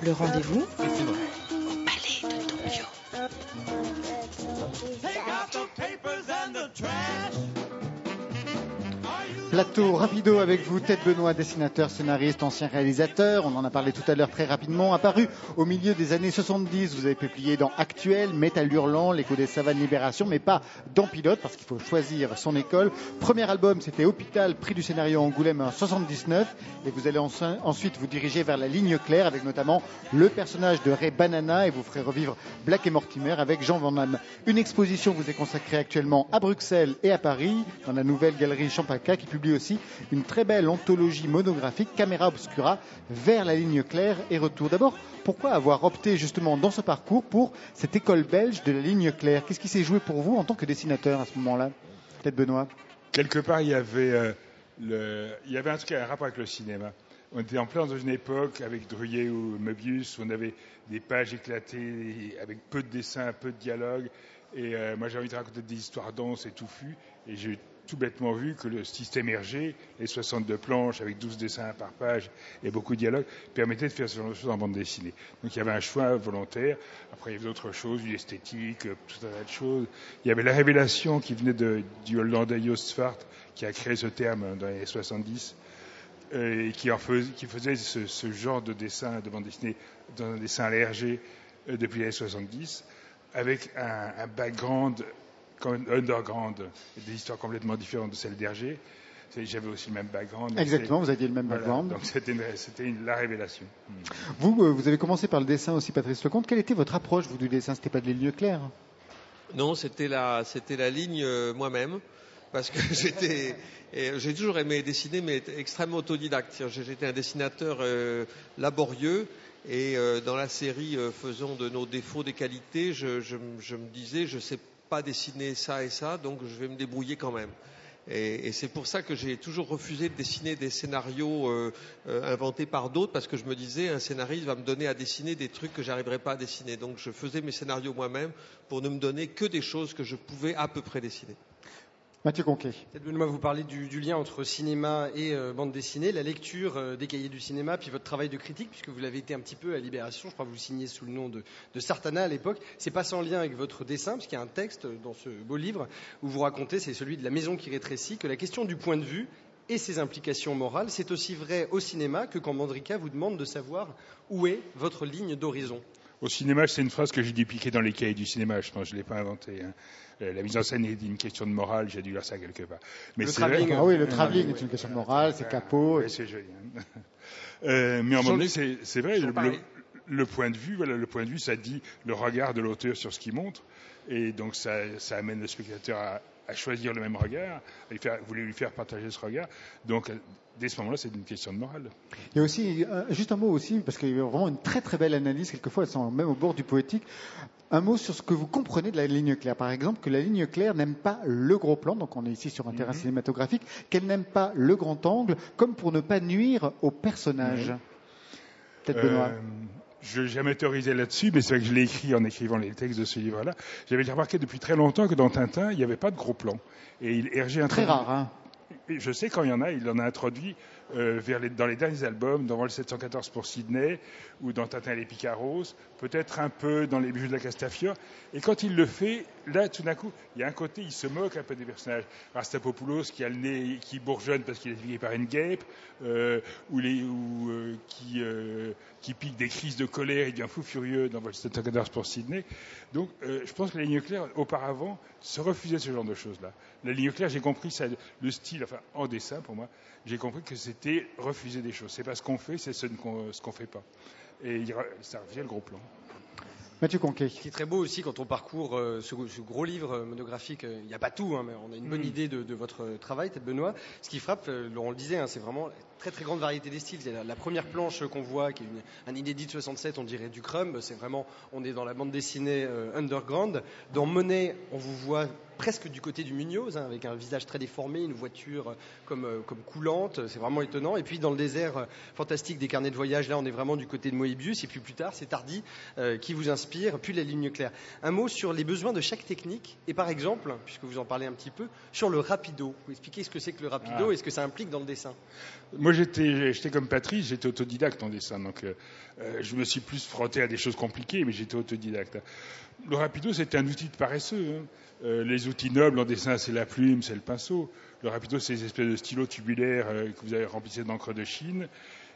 Le rendez-vous Et c'est vrai. au Palais de Tokyo. Plateau rapido avec vous, Ted Benoît, dessinateur, scénariste, ancien réalisateur. On en a parlé tout à l'heure très rapidement. Apparu au milieu des années 70, vous avez publié dans Actuel, Métal Hurlant, L'écho des savanes, Libération, mais pas dans Pilote, parce qu'il faut choisir son école. Premier album, c'était Hôpital, prix du scénario Angoulême en 79. Et vous allez ensuite vous diriger vers la ligne claire, avec notamment le personnage de Ray Banana, et vous ferez revivre Black et Mortimer avec Jean Van Damme. Une exposition vous est consacrée actuellement à Bruxelles et à Paris, dans la nouvelle galerie Champaka, qui publie aussi une très belle anthologie monographique, Camera Obscura, vers la ligne claire et retour. D'abord, pourquoi avoir opté justement dans ce parcours pour cette école belge de la ligne claire? Qu'est-ce qui s'est joué pour vous en tant que dessinateur à ce moment-là, peut-être Benoît? Quelque part, il y avait un truc à rapport avec le cinéma. On était en plein dans une époque avec Druyer ou Möbius où on avait des pages éclatées avec peu de dessins, peu de dialogue. Et moi, j'ai envie de raconter des histoires denses et touffues. Et j'ai tout bêtement vu que le système Hergé, les 62 planches avec 12 dessins par page et beaucoup de dialogue, permettait de faire ce genre de choses en bande dessinée. Donc il y avait un choix volontaire. Après, il y avait d'autres choses, une esthétique, tout un tas de choses. Il y avait la révélation qui venait du Hollandais Joost Swart, qui a créé ce terme dans les années 70, et qui faisait ce genre de dessin, de bande dessinée, dans un dessin à l'Hergé depuis les années 70, avec un background underground, des histoires complètement différentes de celles d'Hergé. J'avais aussi le même background. Exactement, vous aviez le même background. Donc c'était la révélation. Vous avez commencé par le dessin aussi, Patrice Lecomte. Quelle était votre approche, vous, du dessin? C'était pas de la ligne claire? Non, c'était la ligne moi-même. Parce que j'ai toujours aimé dessiner, mais extrêmement autodidacte. J'étais un dessinateur laborieux. Et dans la série faisons de nos défauts des qualités, je me disais, je ne sais pas dessiner ça et ça, donc je vais me débrouiller quand même. Et c'est pour ça que j'ai toujours refusé de dessiner des scénarios inventés par d'autres, parce que je me disais, un scénariste va me donner à dessiner des trucs que j'arriverais pas à dessiner. Donc je faisais mes scénarios moi-même pour ne me donner que des choses que je pouvais à peu près dessiner. Mathieu Conquet. Benoît, vous parlez du lien entre cinéma et bande dessinée, la lecture des cahiers du cinéma, puis votre travail de critique, puisque vous l'avez été un petit peu à Libération, je crois que vous le signez sous le nom de Sartana à l'époque. C'est pas sans lien avec votre dessin, parce qu'il y a un texte dans ce beau livre où vous racontez, c'est celui de La maison qui rétrécit, que la question du point de vue et ses implications morales, c'est aussi vrai au cinéma que quand Mandrika vous demande de savoir où est votre ligne d'horizon. Au cinéma, c'est une phrase que j'ai dû piquer dans les cahiers du cinéma, je pense, je ne l'ai pas inventée. La mise en scène est une question de morale, j'ai dû lire ça quelque part. Mais le travelling, le travelling est une question de morale, c'est capot. C'est joli. Mais en moment donné, c'est vrai, le point de vue, voilà, le point de vue, ça dit le regard de l'auteur sur ce qu'il montre, et donc ça amène le spectateur à choisir le même regard, vous voulez lui faire partager ce regard. Donc, dès ce moment-là, c'est une question de morale. Il y a aussi, juste un mot aussi, parce qu'il y a vraiment une très très belle analyse, quelquefois elles sont même au bord du poétique. Un mot sur ce que vous comprenez de la ligne claire. Par exemple, que la ligne claire n'aime pas le gros plan, donc on est ici sur un terrain cinématographique, qu'elle n'aime pas le grand angle, comme pour ne pas nuire au personnage. Peut-être Benoît. Je n'ai jamais théorisé là-dessus, mais c'est vrai que je l'ai écrit en écrivant les textes de ce livre-là. J'avais remarqué depuis très longtemps que dans Tintin, il n'y avait pas de gros plan. Et Hergé très rare, hein. Je sais quand il en a introduit dans les derniers albums, dans Vol 714 pour Sydney, ou dans Tintin et les Picaros, peut-être un peu dans Les Bijoux de la Castafiore. Et quand il le fait, là, tout d'un coup, il y a un côté, il se moque un peu des personnages. Rastapopoulos qui a le nez, qui bourgeonne parce qu'il est éveillé par une guêpe, qui pique des crises de colère, il devient fou furieux dans Vol 714 pour Sydney. Donc, je pense que la ligne claire, auparavant, se refusait ce genre de choses-là. La ligne claire, j'ai compris ça, le style, enfin, en dessin, pour moi, j'ai compris que c'était refuser des choses. C'est pas ce qu'on fait, c'est ce qu'on fait pas. Et ça revient le gros plan. Mathieu Conquet. Ce qui est très beau aussi quand on parcourt ce gros livre monographique, il n'y a pas tout, hein, mais on a une bonne idée de votre travail, Ted Benoît. Ce qui frappe, on le disait, hein, c'est vraiment très très grande variété des styles. La première planche qu'on voit, qui est un inédit de 67, on dirait du crumb, c'est vraiment, on est dans la bande dessinée underground. Dans Monet, on vous voit presque du côté du Munoz, hein, avec un visage très déformé, une voiture comme coulante, c'est vraiment étonnant. Et puis dans le désert fantastique des carnets de voyage, là on est vraiment du côté de Moebius, et puis plus tard c'est Tardy qui vous inspire, puis la ligne claire. Un mot sur les besoins de chaque technique, et par exemple, puisque vous en parlez un petit peu, sur le rapido. Vous expliquez ce que c'est que le rapido et ce que ça implique dans le dessin. Moi j'étais comme Patrice, j'étais autodidacte en dessin, donc je me suis plus frotté à des choses compliquées, mais j'étais autodidacte. Le rapido, c'était un outil de paresseux. Les outils nobles en dessin, c'est la plume, c'est le pinceau. Le rapido, c'est des espèces de stylos tubulaires que vous avez remplissés d'encre de Chine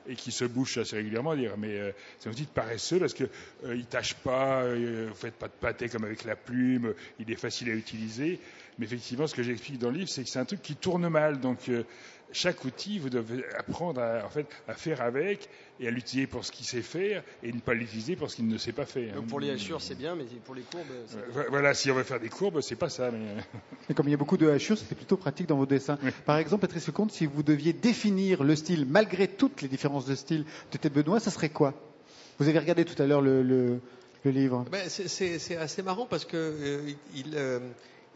et qui se bouchent assez régulièrement. Mais c'est un outil de paresseux parce que il tâche pas, vous faites pas de pâté comme avec la plume, il est facile à utiliser. Mais effectivement, ce que j'explique dans le livre, c'est que c'est un truc qui tourne mal. Donc chaque outil, vous devez apprendre à faire avec et à l'utiliser pour ce qu'il sait faire et ne pas l'utiliser pour ce qu'il ne sait pas faire. Donc pour les hachures, c'est bien, mais pour les courbes, voilà, si on veut faire des courbes, c'est pas ça. Et comme il y a beaucoup de hachures, c'était plutôt pratique dans vos dessins. Oui. Par exemple, Patrice Lecomte, si vous deviez définir le style, malgré toutes les différences de style de Tête Benoît, ça serait quoi? Vous avez regardé tout à l'heure le livre. C'est assez marrant parce que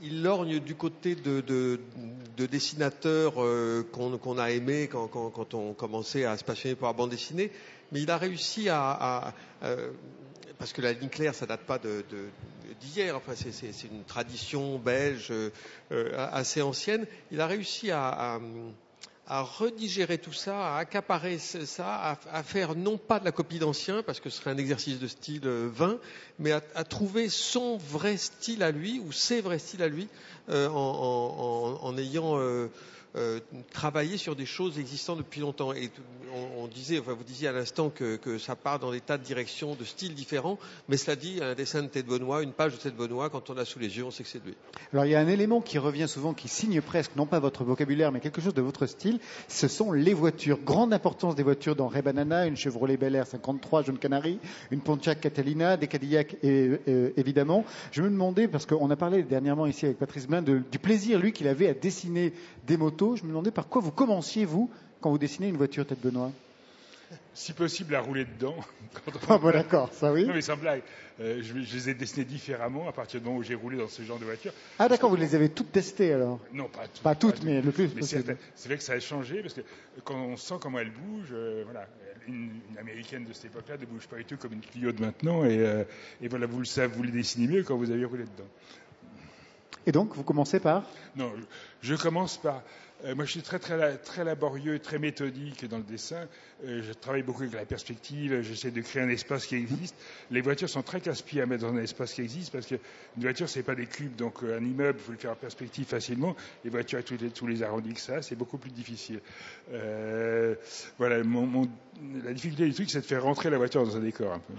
il lorgne du côté de dessinateurs qu'on a aimés quand on commençait à se passionner pour la bande dessinée, mais il a réussi parce que la ligne claire, ça date pas d'hier, enfin c'est une tradition belge assez ancienne. Il a réussi à redigérer tout ça, à accaparer ça, à faire non pas de la copie d'ancien, parce que ce serait un exercice de style vain, mais à trouver son vrai style à lui, ou ses vrais styles à lui, en ayant travaillé sur des choses existantes depuis longtemps. Et vous disiez à l'instant que ça part dans des tas de directions, de styles différents, mais cela dit, un dessin de Tête Benoît, une page de Tête Benoît, quand on l'a sous les yeux, on sait que c'est de lui. Alors il y a un élément qui revient souvent, qui signe presque, non pas votre vocabulaire, mais quelque chose de votre style, ce sont les voitures. Grande importance des voitures dans Ray Banana, une Chevrolet Bel Air 53 jaune canari, une Pontiac Catalina, des Cadillac évidemment. Je me demandais, parce qu'on a parlé dernièrement ici avec Patrice Blain, du plaisir, lui, qu'il avait à dessiner des motos. Je me demandais par quoi vous commenciez, vous, quand vous dessinez une voiture Tête Benoît? Si possible, à rouler dedans. Ah bon, d'accord, ça oui. Non, mais sans blague. Je les ai dessinés différemment à partir du moment où j'ai roulé dans ce genre de voiture. Ah d'accord, vous les avez toutes testées alors? Non, pas toutes. Pas toutes, mais le plus possible. C'est vrai que ça a changé, parce que quand on sent comment elle bouge, voilà, une américaine de cette époque-là ne bouge pas du tout comme une Clio de maintenant, et voilà, vous les dessinez mieux quand vous avez roulé dedans. Et donc, vous commencez par? Non, je commence par... moi, je suis très laborieux, très méthodique dans le dessin. Je travaille beaucoup avec la perspective. J'essaie de créer un espace qui existe. Les voitures sont très casse-pieds à mettre dans un espace qui existe parce qu'une voiture, c'est pas des cubes. Donc, un immeuble, il faut le faire en perspective facilement. Les voitures avec tous les arrondis que ça, c'est beaucoup plus difficile. Voilà, la difficulté du truc, c'est de faire rentrer la voiture dans un décor un peu.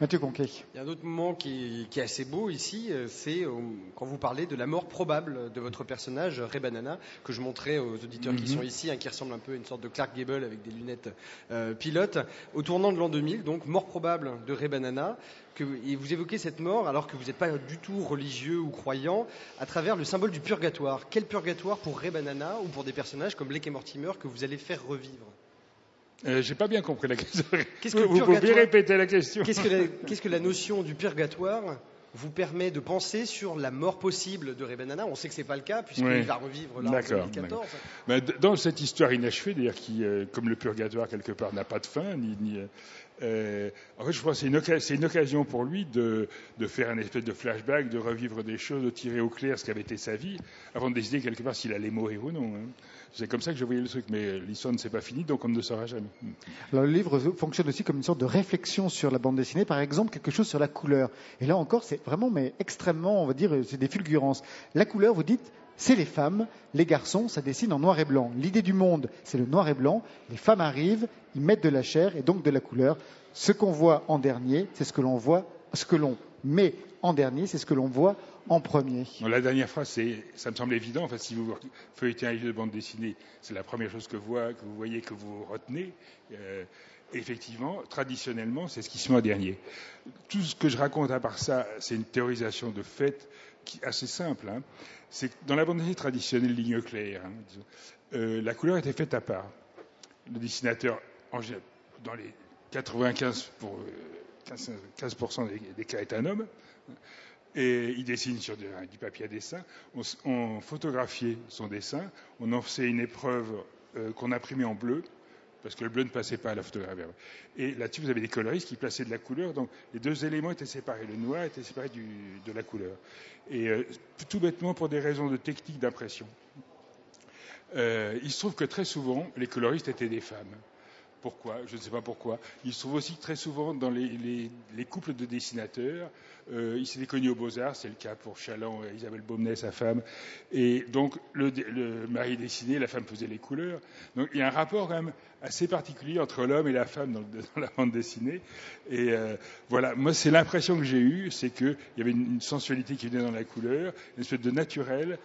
Mathieu Conquet. Il y a un autre moment qui est assez beau ici, c'est quand vous parlez de la mort probable de votre personnage, Ray Banana, que je montrais aux auditeurs qui sont ici, qui ressemble un peu à une sorte de Clark Gable avec des lunettes pilotes, au tournant de l'an 2000, donc mort probable de Ray Banana, et vous évoquez cette mort alors que vous n'êtes pas du tout religieux ou croyant, à travers le symbole du purgatoire. Quel purgatoire pour Ray Banana ou pour des personnages comme Blake et Mortimer que vous allez faire revivre? J'ai pas bien compris la question. Vous pouvez répéter la question? Qu'est-ce que la notion du purgatoire vous permet de penser sur la mort possible de Ray Banana? On sait que c'est pas le cas puisqu'il va revivre là en 2014. Mais dans cette histoire inachevée, d'ailleurs, qui, comme le purgatoire quelque part, n'a pas de fin, en fait, je pense que c'est une occasion pour lui de faire un espèce de flashback, de revivre des choses, de tirer au clair ce qu'avait été sa vie, avant de décider quelque part s'il allait mourir ou non. C'est comme ça que je voyais le truc, mais l'histoire ne s'est pas finie, donc on ne le saura jamais. Alors, le livre fonctionne aussi comme une sorte de réflexion sur la bande dessinée, par exemple quelque chose sur la couleur. Et là encore, c'est vraiment, mais extrêmement, on va dire, c'est des fulgurances. La couleur, vous dites, c'est les femmes, les garçons, ça dessine en noir et blanc. L'idée du monde, c'est le noir et blanc. Les femmes arrivent, ils mettent de la chair et donc de la couleur. Ce qu'on voit en dernier, c'est ce que l'on voit, ce que l'on met en dernier, c'est ce que l'on voit en premier. La dernière phrase, ça me semble évident. En fait, si vous feuilletez un livre de bande dessinée, c'est la première chose que vous voyez, que vous retenez. Effectivement, traditionnellement, c'est ce qui se met en dernier. Tout ce que je raconte à part ça, c'est une théorisation de fait qui est assez simple. C'est que dans la bande dessinée traditionnelle ligne claire, la couleur était faite à part. Le dessinateur, dans les 95% des cas, est un homme. Et il dessine sur du papier à dessin. On photographiait son dessin. On en faisait une épreuve qu'on imprimait en bleu, parce que le bleu ne passait pas à la photographie. Et là-dessus, vous avez des coloristes qui plaçaient de la couleur. Donc, les deux éléments étaient séparés. Le noir était séparé de la couleur. Et tout bêtement, pour des raisons de technique d'impression. Il se trouve que très souvent, les coloristes étaient des femmes. Pourquoi? Je ne sais pas pourquoi. Il se trouve aussi que très souvent, dans les couples de dessinateurs, ils s'étaient connus aux Beaux-Arts, c'est le cas pour Chaland, Isabelle Baumnet, sa femme. Et donc, le mari dessinait, la femme faisait les couleurs. Donc, il y a un rapport quand même assez particulier entre l'homme et la femme dans la bande dessinée. Et voilà, moi, c'est l'impression que j'ai eue, c'est qu'il y avait une sensualité qui venait dans la couleur, une espèce de naturel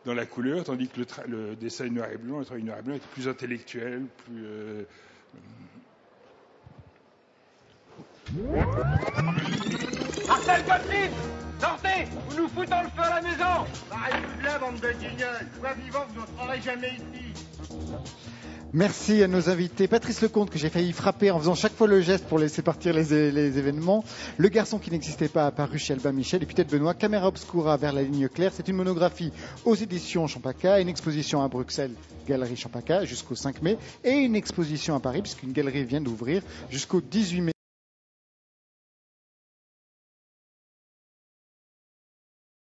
dans la couleur, tandis que le dessin noir et blanc, le travail noir et blanc était plus intellectuel, plus... Marcel Gottlieb, sortez, vous nous foutons le feu à la maison. Arrêtez de là, bande de guignols. Toi vivant, vous n'entrerez jamais ici. Merci à nos invités. Patrice Lecomte, que j'ai failli frapper en faisant chaque fois le geste pour laisser partir les événements. Le garçon qui n'existait pas, apparu chez Albin Michel. Et puis Tête Benoît, Caméra Obscura vers la ligne claire. C'est une monographie aux éditions Champaka, une exposition à Bruxelles, Galerie Champaka, jusqu'au 5 mai. Et une exposition à Paris, puisqu'une galerie vient d'ouvrir jusqu'au 18 mai.